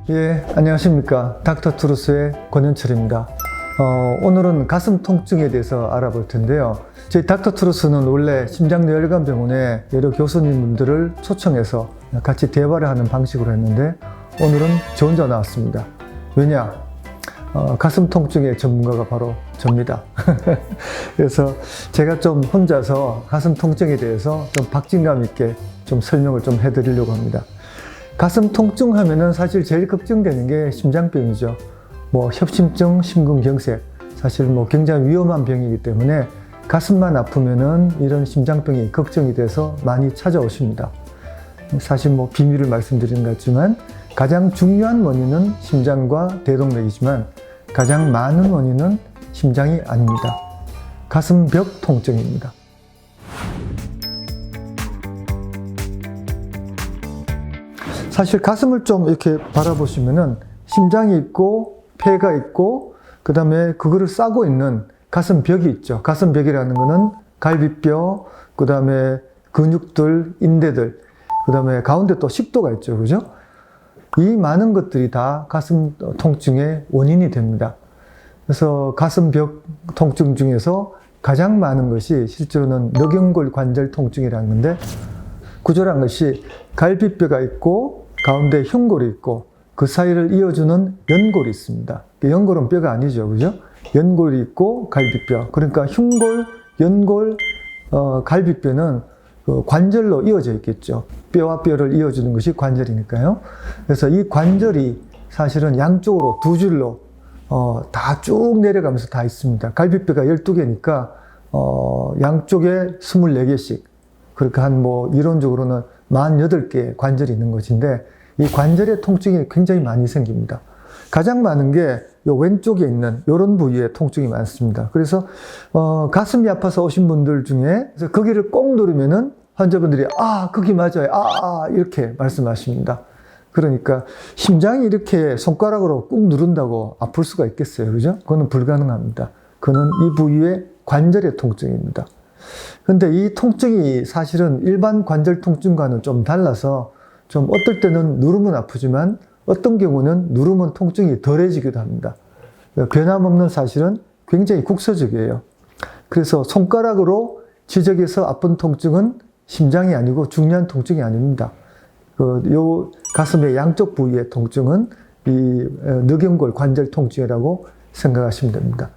예, 안녕하십니까. 닥터투루스의 권현철입니다. 오늘은 가슴 통증에 대해서 알아볼 텐데요. 저희 닥터투루스는 원래 심장뇌혈관병원에 여러 교수님들을 초청해서 같이 대화를 하는 방식으로 했는데 오늘은 저 혼자 나왔습니다. 왜냐? 가슴 통증의 전문가가 바로 접니다. 그래서 제가 좀 혼자서 가슴 통증에 대해서 좀 박진감 있게 좀 설명을 좀 해드리려고 합니다. 가슴 통증 하면은 사실 제일 걱정되는 게 심장병이죠. 뭐 협심증, 심근경색, 사실 뭐 굉장히 위험한 병이기 때문에 가슴만 아프면은 이런 심장병이 걱정이 돼서 많이 찾아오십니다. 사실 뭐 비밀을 말씀드리는 것 같지만 가장 중요한 원인은 심장과 대동맥이지만 가장 많은 원인은 심장이 아닙니다. 가슴벽 통증입니다. 사실 가슴을 좀 이렇게 바라보시면은 심장이 있고 폐가 있고 그 다음에 그거를 싸고 있는 가슴벽이 있죠. 가슴벽이라는 거는 갈비뼈, 그 다음에 근육들, 인대들, 그 다음에 가운데 또 식도가 있죠. 그죠? 이 많은 것들이 다 가슴 통증의 원인이 됩니다. 그래서 가슴벽 통증 중에서 가장 많은 것이 실제로는 늑연골 관절 통증이라는 건데 구조란 것이 갈비뼈가 있고 가운데 흉골이 있고 그 사이를 이어주는 연골이 있습니다. 연골은 뼈가 아니죠. 그죠? 연골이 있고 갈비뼈. 그러니까 흉골, 연골, 갈비뼈는 그 관절로 이어져 있겠죠. 뼈와 뼈를 이어주는 것이 관절이니까요. 그래서 이 관절이 사실은 양쪽으로 두 줄로 다 쭉 내려가면서 다 있습니다. 갈비뼈가 12개니까 양쪽에 24개씩. 그러니까 한 뭐 이론적으로는 48개의 관절이 있는 것인데 이 관절의 통증이 굉장히 많이 생깁니다. 가장 많은 게 요 왼쪽에 있는 이런 부위에 통증이 많습니다. 그래서 가슴이 아파서 오신 분들 중에 그래서 거기를 꼭 누르면은 환자분들이 거기 맞아요. 이렇게 말씀하십니다. 그러니까 심장이 이렇게 손가락으로 꾹 누른다고 아플 수가 있겠어요. 그죠? 그거는 불가능합니다. 그거는 이 부위의 관절의 통증입니다. 근데 이 통증이 사실은 일반 관절 통증과는 좀 달라서 좀 어떨 때는 누르면 아프지만 어떤 경우는 누르면 통증이 덜해지기도 합니다. 변함없는 사실은 굉장히 국소적이에요. 그래서 손가락으로 지적해서 아픈 통증은 심장이 아니고 중요한 통증이 아닙니다. 요 가슴의 양쪽 부위의 통증은 이 늑연골 관절 통증이라고 생각하시면 됩니다.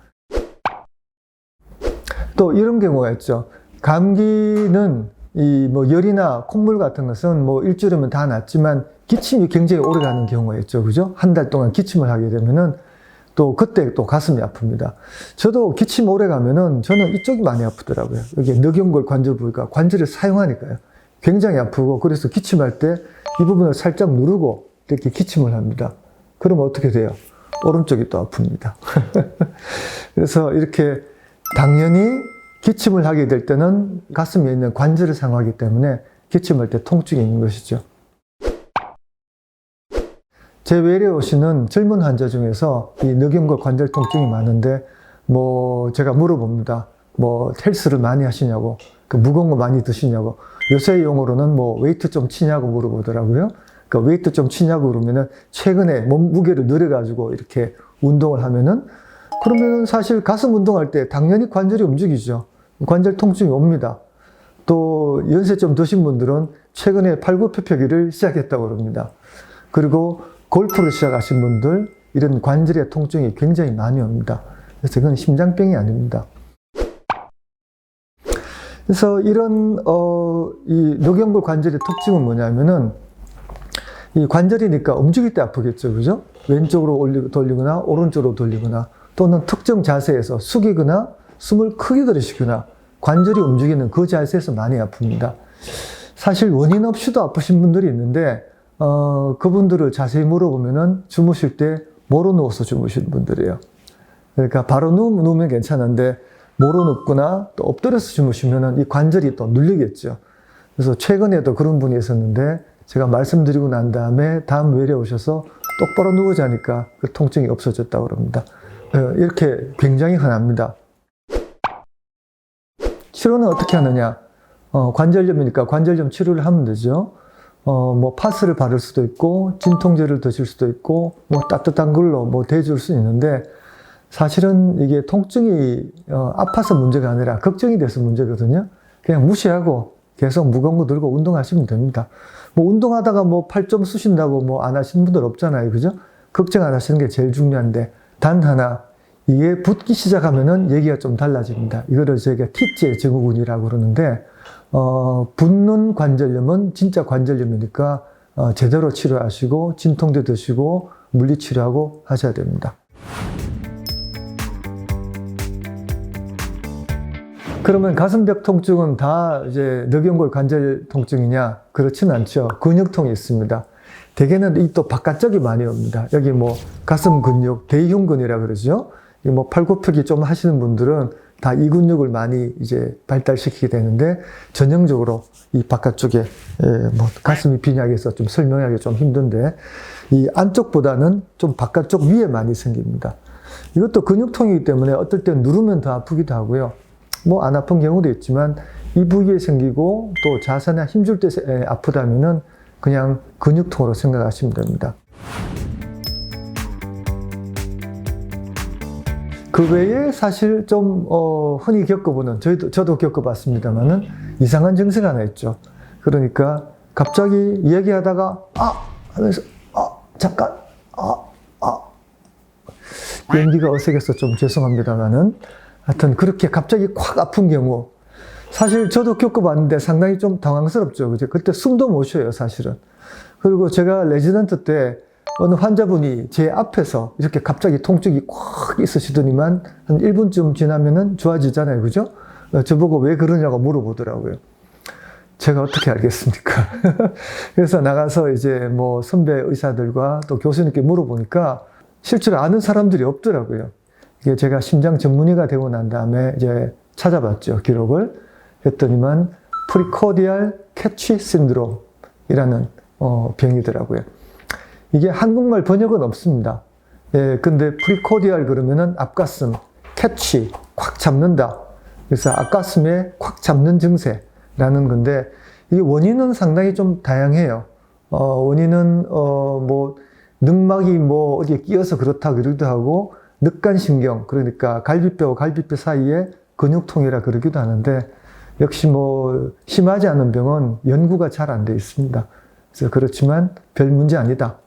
또 이런 경우가 있죠. 감기는 이 뭐 열이나 콧물 같은 것은 뭐 일주일이면 다 낫지만 기침이 굉장히 오래 가는 경우가 있죠. 그죠? 한 달 동안 기침을 하게 되면은 또 그때 또 가슴이 아픕니다. 저도 기침 오래 가면은 저는 이쪽이 많이 아프더라고요. 여기 늑연골 관절 부위가 관절을 사용하니까요. 굉장히 아프고 그래서 기침할 때 이 부분을 살짝 누르고 이렇게 기침을 합니다. 그러면 어떻게 돼요? 오른쪽이 또 아픕니다. 그래서 이렇게 당연히 기침을 하게 될 때는 가슴에 있는 관절을 사용하기 때문에 기침할 때 통증이 있는 것이죠. 제 외래 오시는 젊은 환자 중에서 이 늑연골 관절 통증이 많은데 뭐 제가 물어봅니다. 뭐 헬스를 많이 하시냐고, 무거운 거 많이 드시냐고, 요새 용어로는 뭐 웨이트 좀 치냐고 물어보더라고요. 그 웨이트 좀 치냐고 그러면은 최근에 몸 무게를 늘려가지고 이렇게 운동을 하면은 그러면 사실 가슴 운동할 때 당연히 관절이 움직이죠. 관절 통증이 옵니다. 또 연세 좀 드신 분들은 최근에 팔굽혀펴기를 시작했다고 그럽니다. 그리고 골프를 시작하신 분들 이런 관절의 통증이 굉장히 많이 옵니다. 그래서 이건 심장병이 아닙니다. 그래서 이런 이 늑연골 관절의 특징은 뭐냐면은 이 관절이니까 움직일 때 아프겠죠, 그죠? 왼쪽으로 돌리거나 오른쪽으로 돌리거나 또는 특정 자세에서 숙이거나 숨을 크게 들이쉬거나 관절이 움직이는 그 자세에서 많이 아픕니다. 사실 원인 없이도 아프신 분들이 있는데 그분들을 자세히 물어보면은 주무실 때 모로 누워서 주무시는 분들이에요. 그러니까 바로 누우면 괜찮은데 모로 눕거나 또 엎드려서 주무시면은 이 관절이 또 눌리겠죠. 그래서 최근에도 그런 분이 있었는데 제가 말씀드리고 난 다음에 다음 외래 오셔서 똑바로 누워 자니까 그 통증이 없어졌다고 그럽니다. 이렇게 굉장히 흔합니다. 치료는 어떻게 하느냐? 관절염이니까 관절염 치료를 하면 되죠. 뭐 파스를 바를 수도 있고 진통제를 드실 수도 있고 뭐 따뜻한 걸로 뭐 대줄 수 있는데 사실은 이게 통증이 아파서 문제가 아니라 걱정이 돼서 문제거든요. 그냥 무시하고 계속 무거운 거 들고 운동하시면 됩니다. 뭐 운동하다가 뭐 팔 좀 쑤신다고 뭐 안 하시는 분들 없잖아요. 그죠? 걱정 안 하시는 게 제일 중요한데 단 하나 이게 붓기 시작하면은 얘기가 좀 달라집니다. 이거를 저희가 T자 증후군이라고 그러는데 붓는 관절염은 진짜 관절염이니까 제대로 치료하시고 진통제 드시고 물리치료하고 하셔야 됩니다. 그러면 가슴벽 통증은 다 이제 늑연골 관절 통증이냐? 그렇진 않죠. 근육통이 있습니다. 대개는 이 또 바깥쪽이 많이 옵니다. 여기 뭐 가슴 근육, 대흉근이라 그러죠. 이 뭐 팔굽혀기 좀 하시는 분들은 다 이 근육을 많이 이제 발달시키게 되는데 전형적으로 이 바깥쪽에 뭐 가슴이 빈약해서 좀 설명하기 좀 힘든데 이 안쪽보다는 좀 바깥쪽 위에 많이 생깁니다. 이것도 근육통이기 때문에 어떨 땐 누르면 더 아프기도 하고요. 뭐 안 아픈 경우도 있지만 이 부위에 생기고 또 자세나 힘줄 때 아프다면은 그냥 근육통으로 생각하시면 됩니다. 그 외에 사실 좀 흔히 겪어보는 저도 겪어봤습니다만은 이상한 증세가 하나 있죠. 그러니까 갑자기 얘기하다가 하면서 잠깐 연기가 어색해서 좀 죄송합니다만은 하여튼 그렇게 갑자기 콱 아픈 경우 사실 저도 겪어봤는데 상당히 좀 당황스럽죠. 그때 숨도 못 쉬어요, 사실은. 그리고 제가 레지던트 때 어느 환자분이 제 앞에서 이렇게 갑자기 통증이 콱 있으시더니만 한 1분쯤 지나면은 좋아지잖아요. 그죠? 저보고 왜 그러냐고 물어보더라고요. 제가 어떻게 알겠습니까? 그래서 나가서 이제 뭐 선배 의사들과 또 교수님께 물어보니까 실제로 아는 사람들이 없더라고요. 이게 제가 심장 전문의가 되고 난 다음에 이제 찾아봤죠, 기록을. 그랬더니만 프리코디알 캐치 신드롬이라는 병이더라고요. 이게 한국말 번역은 없습니다. 예, 근데 프리코디알 그러면은 앞가슴, 캐치, 콱 잡는다. 그래서 앞가슴에 콱 잡는 증세라는 건데, 이 원인은 상당히 좀 다양해요. 원인은, 뭐, 늑막이 뭐 어디에 끼어서 그렇다 그러기도 하고, 늑간신경, 그러니까 갈비뼈와 갈비뼈 사이에 근육통이라 그러기도 하는데, 역시 뭐, 심하지 않은 병은 연구가 잘 안 돼 있습니다. 그래서 그렇지만 별 문제 아니다.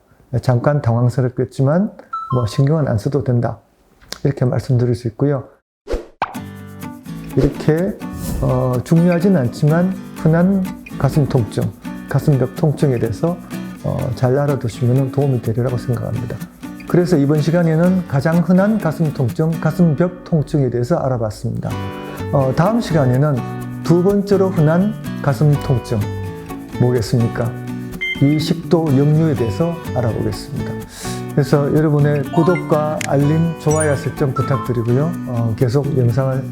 잠깐 당황스럽겠지만 뭐 신경은 안 써도 된다. 이렇게 말씀드릴 수 있고요. 이렇게 중요하진 않지만 흔한 가슴 통증, 가슴벽 통증에 대해서 잘 알아두시면 도움이 되리라고 생각합니다. 그래서 이번 시간에는 가장 흔한 가슴 통증, 가슴벽 통증에 대해서 알아봤습니다. 다음 시간에는 두 번째로 흔한 가슴 통증 뭐겠습니까? 이 식도 역류에 대해서 알아보겠습니다. 그래서 여러분의 구독과 알림, 좋아요 설정 부탁드리고요. 계속 영상을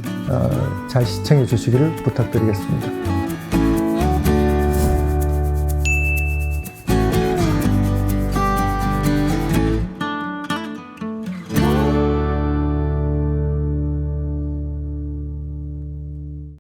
잘 시청해 주시기를 부탁드리겠습니다.